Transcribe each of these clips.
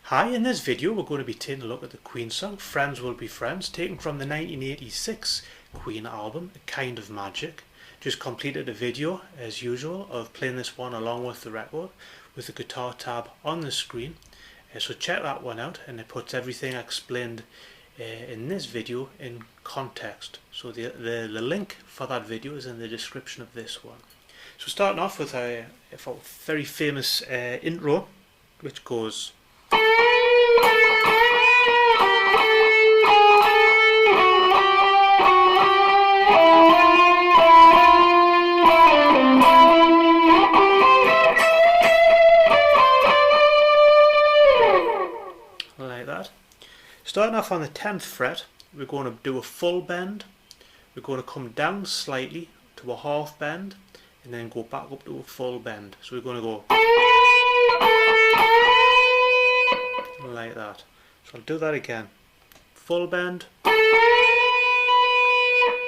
Hi, in this video we're going to be taking a look at the Queen song Friends Will Be Friends, taken from the 1986 Queen album A Kind of Magic. Just completed a video as usual of playing this one along with the record with the guitar tab on the screen. So check that one out, and it puts everything explained in this video in context. So the link for that video is in the description of this one. So starting off with a very famous intro, which goes like that. Starting off on the 10th fret, we're going to do a full bend. We're going to come down slightly to a half bend and then go back up to a full bend. So we're going to go like that. So I'll do that again. Full bend,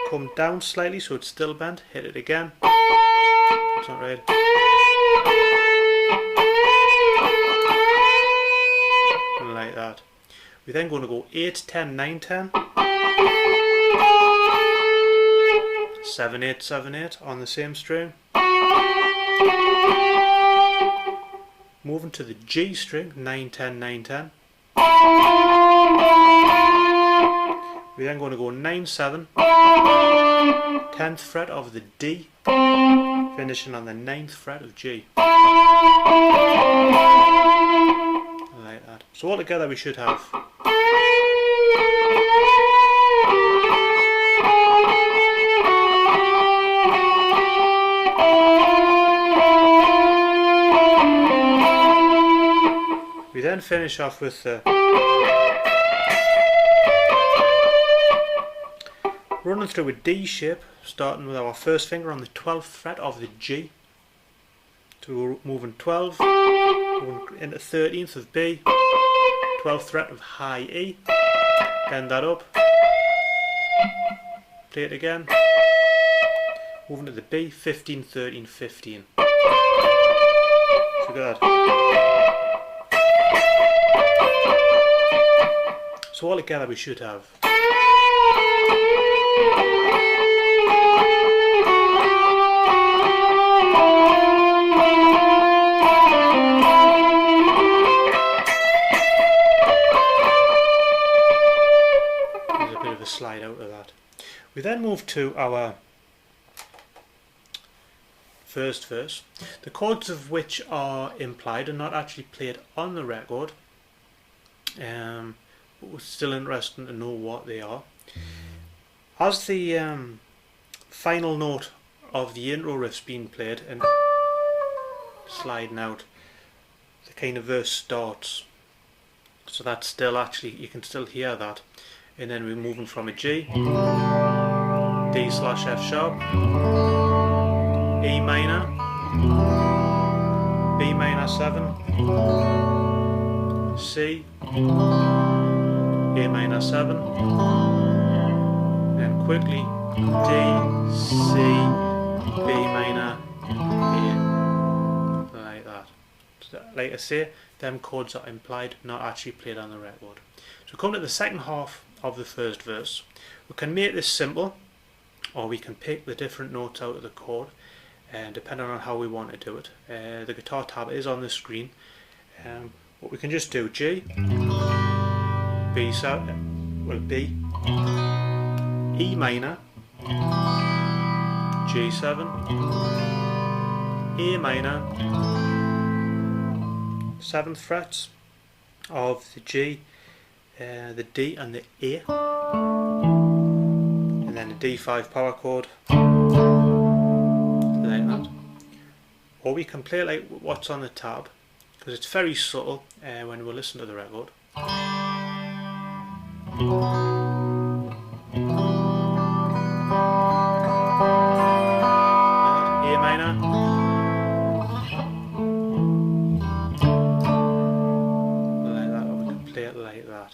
come down slightly so it's still bent, hit it again. It's not right. Like that. We're then going to go 8, 10, 9, 10, 7, 8, 7, 8 on the same string. Moving to the G string, 9, 10, 9, 10. We're then going to go 9, 7, 10th fret of the D, finishing on the 9th fret of G. Like that. So altogether we should have we then finish off with the running through a D shape, starting with our first finger on the 12th fret of the G. So we're moving 12, moving into 13th of B, 12th fret of high E, bend that up, play it again, moving to the B, 15, 13, 15. So good. So altogether we should have slide out of that. We then move to our first verse, the chords of which are implied and not actually played on the record, but it's still interesting to know what they are. As the final note of the intro riff's being played and sliding out, the kind of verse starts. So that's still actually, you can still hear that. And then we're moving from a G, D slash F sharp, E minor, B minor 7, C, A minor 7, then quickly D, C, B minor, A, like that. So, like I say, them chords are implied, not actually played on the record. So come to the second half of the first verse. We can make this simple, or we can pick the different notes out of the chord, and depending on how we want to do it. The guitar tab is on the screen, but we can just do G, B, B, E minor, G7, A minor, 7th frets of the G, the D and the A, and then a D5 power chord, like that. Or we can play like what's on the tab, because it's very subtle when we listen to the record. A minor, like that, or we can play it like that.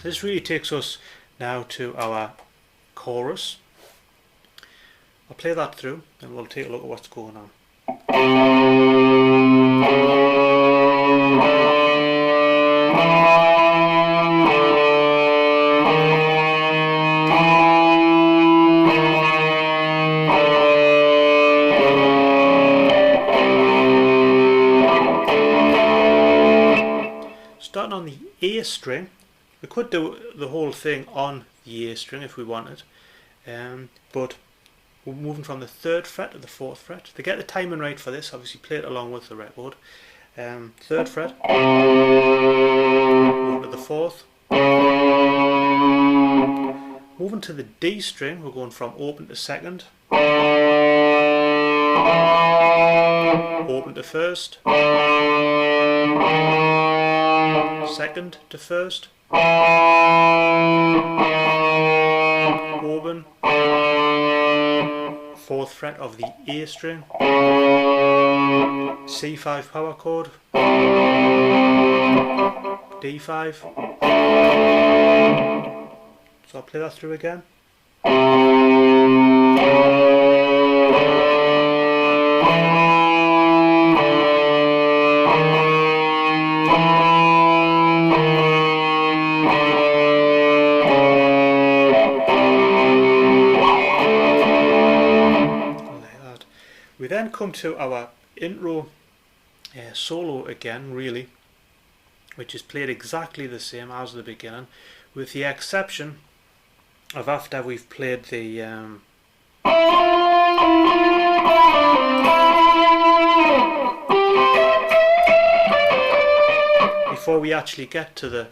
This really takes us now to our chorus. I'll play that through and we'll take a look at what's going on. starting on the A string. We could do the whole thing on the A string if we wanted, but we're moving from the 3rd fret to the 4th fret. To get the timing right for this, obviously play it along with the record. 3rd fret, moving to the 4th, moving to the D string, we're going from open to 2nd, open to 1st, 2nd to 1st, open, 4th fret of the A string, C5 power chord, D5. So I'll play that through again. We then come to our intro solo again, really, which is played exactly the same as the beginning, with the exception of after we've played the before we actually get to the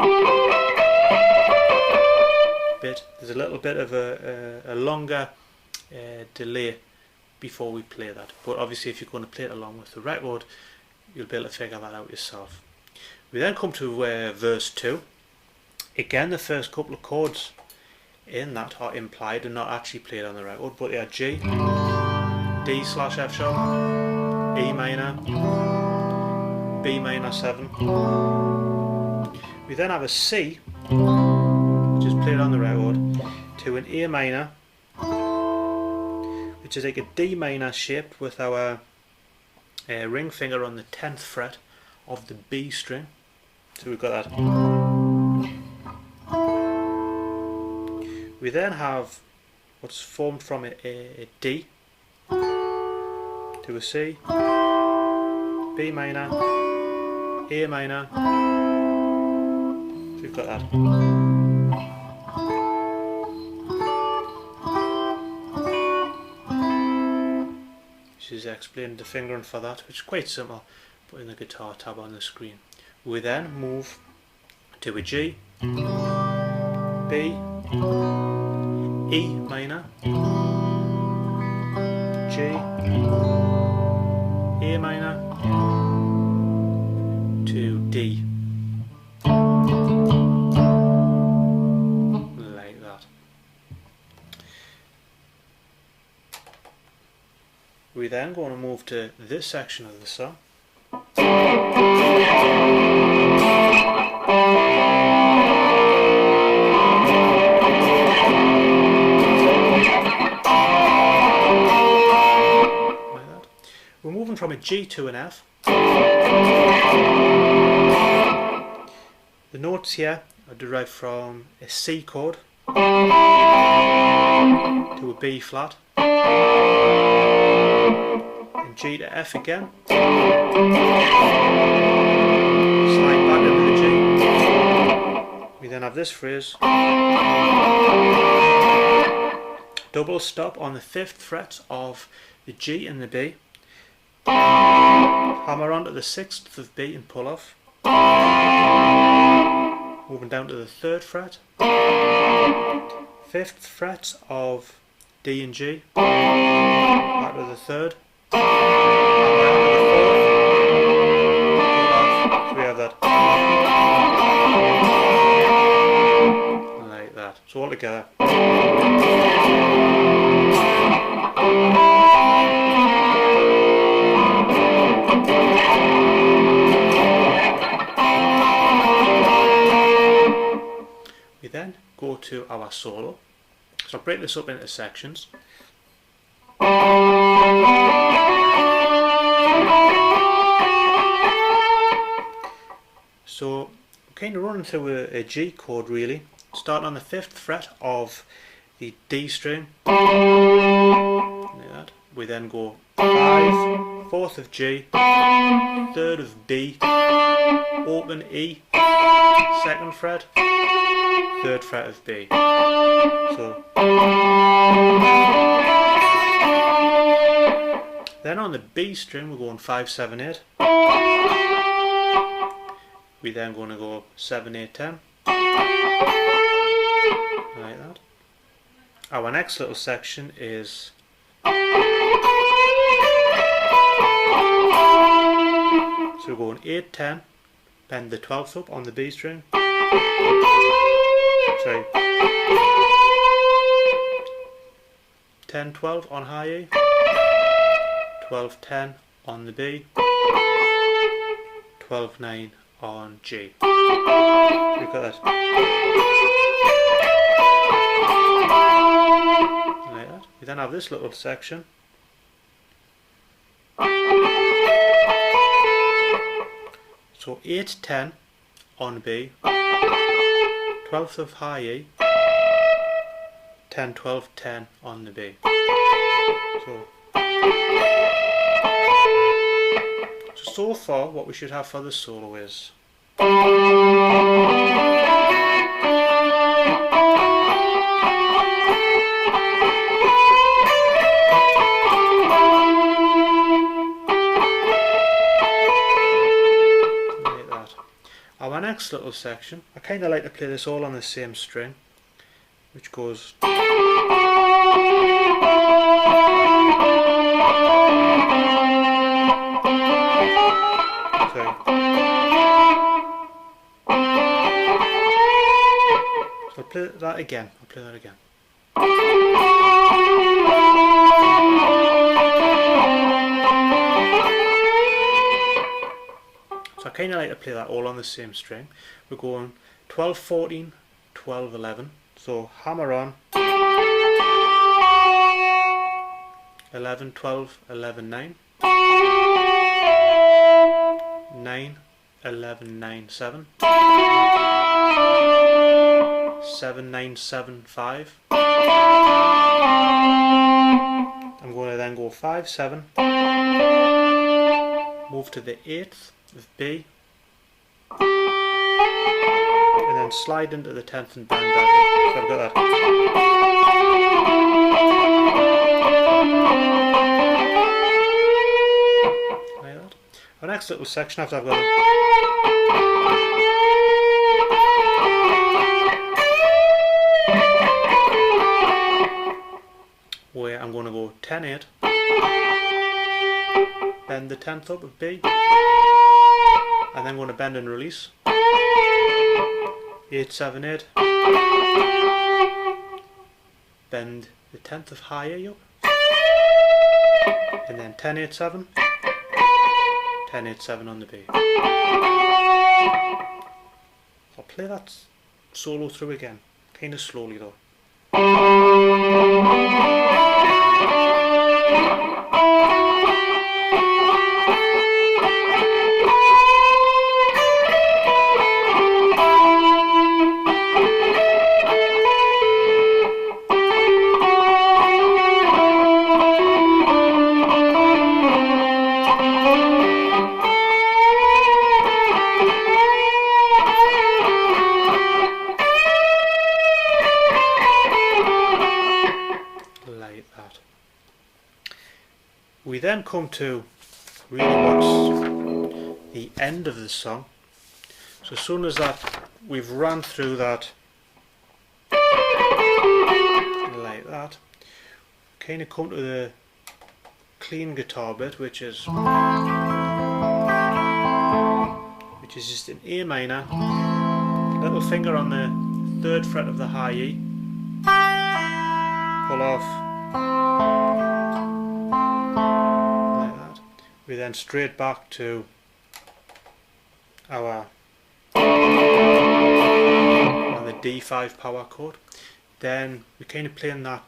bit, there's a little bit of a longer delay before we play that, but obviously if you're going to play it along with the record, you'll be able to figure that out yourself. We then come to verse 2. Again, the first couple of chords in that are implied and not actually played on the record, but they are G, D/F sharp, E minor, B minor 7. We then have a C, which is played on the record, to an A minor, which is like a D minor shape with our ring finger on the 10th fret of the B string. So we've got that. We then have what's formed from a D to a C, B minor, A minor. So we've got that. Is explained the fingering for that, which is quite simple, putting the guitar tab on the screen. We then move to a G, B, E minor, G, A minor, to D, like that. We're then going to move to this section of the song. Like that. We're moving from a G to an F. The notes here are derived from a C chord to a B flat, and G to F again, slide back into the G. We then have this phrase, double stop on the 5th fret of the G and the B, hammer onto the 6th of B and pull off, moving down to the 3rd fret, 5th fret of D and G, back to the 3rd, so we have that, like that, so all together. We then go to our solo, so I'll break this up into sections. So we're kind of running through a G chord really, starting on the 5th fret of the D string, like that. We then go 5, 4th of G, 3rd of B, open E, 2nd fret, 3rd fret of B. So then on the B string we're going 5, 7, 8. We then going to go 7, 8, 10. Like that. Our next little section is so we're going 8, 10, bend the 12th up on the B string. Sorry. 10, 12 on high E. 12, 10 on the B. 12, 9 on G. Look at that. Like that. We then have this little section. So 8, 10 on B, 12th of high E, 10, 12, 10 on the B. So far what we should have for the solo is our next little section. I kind of like to play this all on the same string, which goes sorry. So I'll play that again. So I kind of like to play that all on the same string. We're going 12, 14, 12, 11. So hammer on 11, 12, 11, 9. 9, 11, 9, 7. 7, 9, 7, 5. I'm going to then go 5, 7. Move to the 8th of B. And then slide into the 10th and bend that in. So I've got that. Like that. Our next little section after I've got it. Where I'm going to go 10, 8. Bend the 10th up of B. And then going to bend and release. 8, 7, 8. Bend the 10th of high A up. And then 10, 8, 7. 10, 8, 7 on the B. I'll play that solo through again, kind of slowly though. We then come to really what's the end of the song. So as soon as that we've run through that like that, kind of come to the clean guitar bit, which is just an A minor, little finger on the 3rd fret of the high E, pull off. We then straight back to our on the D5 power chord. Then we're kind of playing that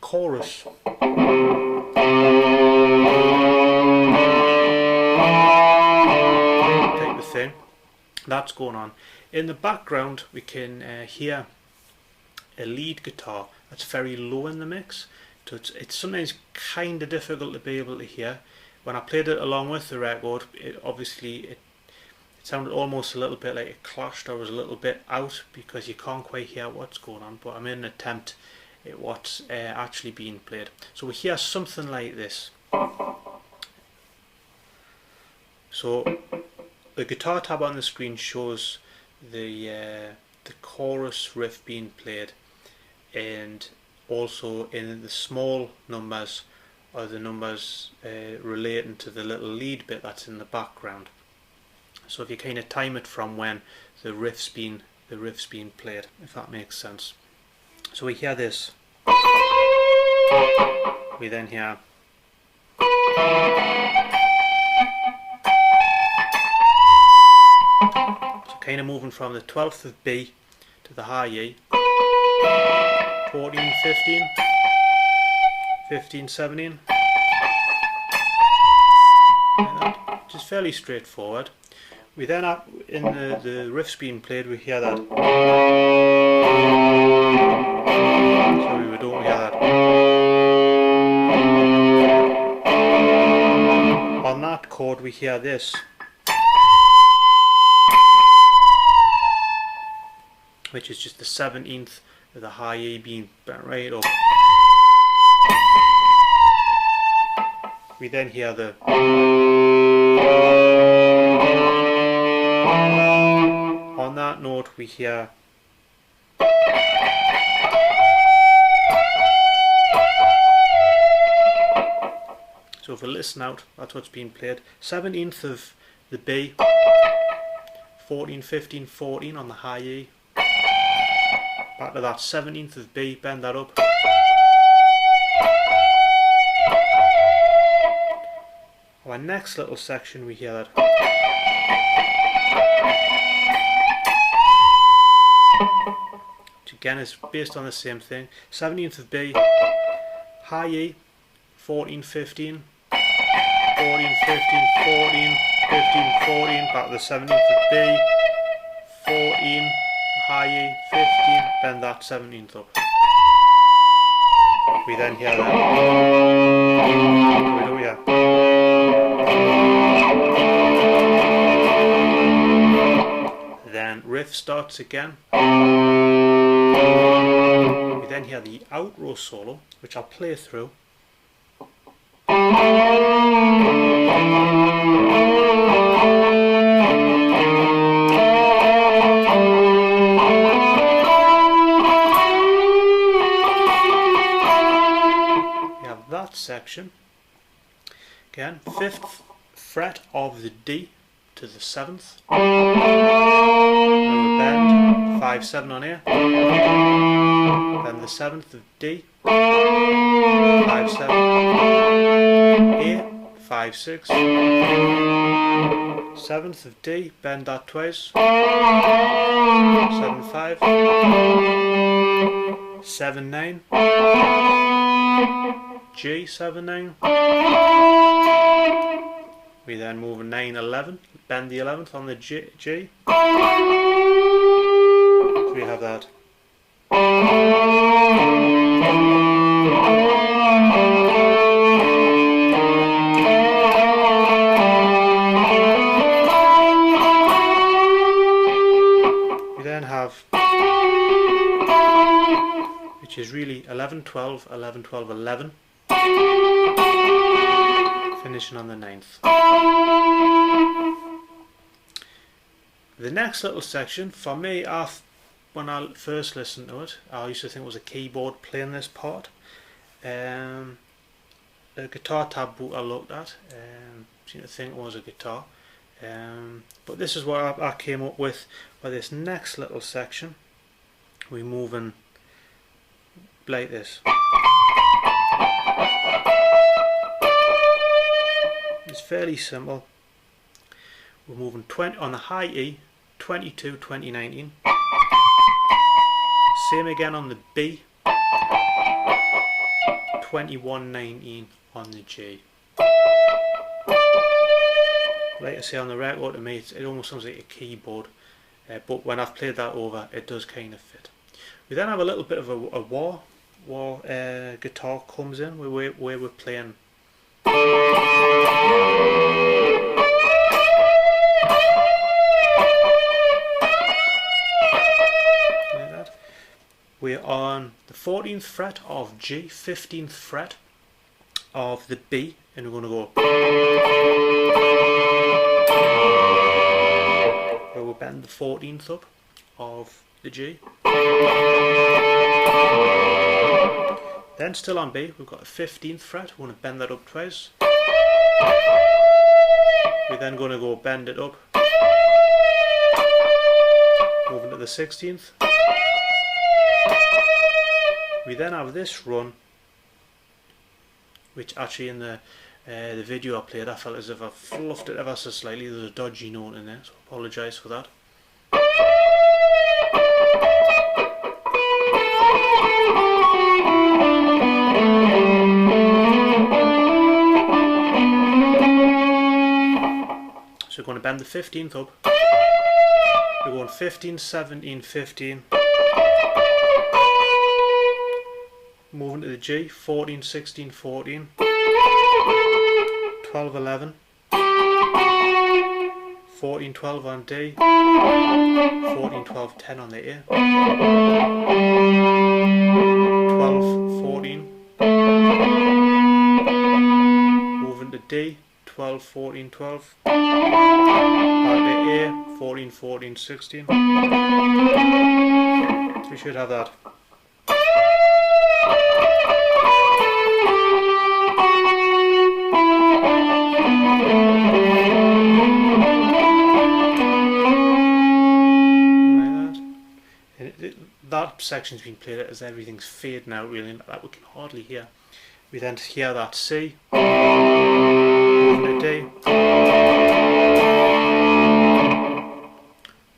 chorus. Type of thing. That's going on. In the background we can hear a lead guitar that's very low in the mix. So it's sometimes kind of difficult to be able to hear. When I played it along with the record, it's It sounded almost a little bit like it clashed or was a little bit out because you can't quite hear what's going on, but I made an attempt at what's actually being played. So we hear something like this. So the guitar tab on the screen shows the chorus riff being played, and also in the small numbers are the numbers relating to the little lead bit that's in the background. So if you kind of time it from when the riff's being played, if that makes sense. So we hear this. We then hear. So kind of moving from the 12th of B to the high E. 14, 15, 15, 17. Like that. Just fairly straightforward. We then have, in the riffs being played, we hear that. Sorry, we don't hear that. On that chord we hear this, which is just the 17th of the high E being bent right up. We then hear the. On that note we hear. So if we listen out, that's what's being played. 17th of the B, 14, 15, 14 on the high E. Back to that 17th of B, bend that up. Our next little section we hear that. Which again is based on the same thing. 17th of B, high E, 14, 15, 14, 15, 14, 15, 14, back to the 17th of B, 14, high E, 15, bend that 17th up. We then hear that. We do hear. Then riff starts again. We then hear the outro solo, which I'll play through. Section again, 5th fret of the D to the 7th, bend 5, 7 on here, then the 7th of D, 5, 7, A, 5, 6, 7th of D, bend that twice, 7, 5, 7, 9, G, 7, 9. We then move a 9, 11, bend the 11th on the G. So we have that. We then have, which is really 11, 12, 11, 12, 11. Finishing on the 9th. The next little section, for me, when I first listened to it, I used to think it was a keyboard playing this part. The guitar tab book I looked at, seemed to think it was a guitar. But this is what I came up with for this next little section. We're moving like this. It's fairly simple. We're moving 20 on the high E, 22, 20, 19. Same again on the B, 21, 19 on the G. Like I say, on the record, to me it almost sounds like a keyboard, but when I've played that over, it does kind of fit. We then have a little bit of a wah guitar comes in where we're playing. we're on the 14th fret of G, 15th fret of the B, and we're going to go. We'll bend the 14th up of the G. Then still on B, we've got the 15th fret. We're going to bend that up twice. We're then going to go bend it up, moving to the 16th. We then have this run, which actually in the video I played, I felt as if I fluffed it ever so slightly. There's a dodgy note in there, so I apologise for that. So we're going to bend the 15th up. We're going 15, 17, 15. Moving to the G, 14, 16, 14. 12, 11. 14, 12 on D. 14, 12, 10 on the A. 12, 14. Moving to D. 12, 14, 12. Back to A, 14, 14, 16. So we should have that. Like that. That section's been played as everything's fading out really, that we can hardly hear. We then hear that C. D.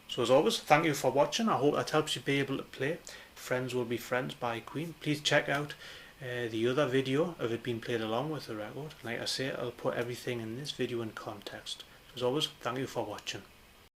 So as always, thank you for watching. I hope that helps you be able to play Friends Will Be Friends by Queen. Please check out the other video of it being played along with the record. Like I say, I'll put everything in this video in context. As always, thank you for watching.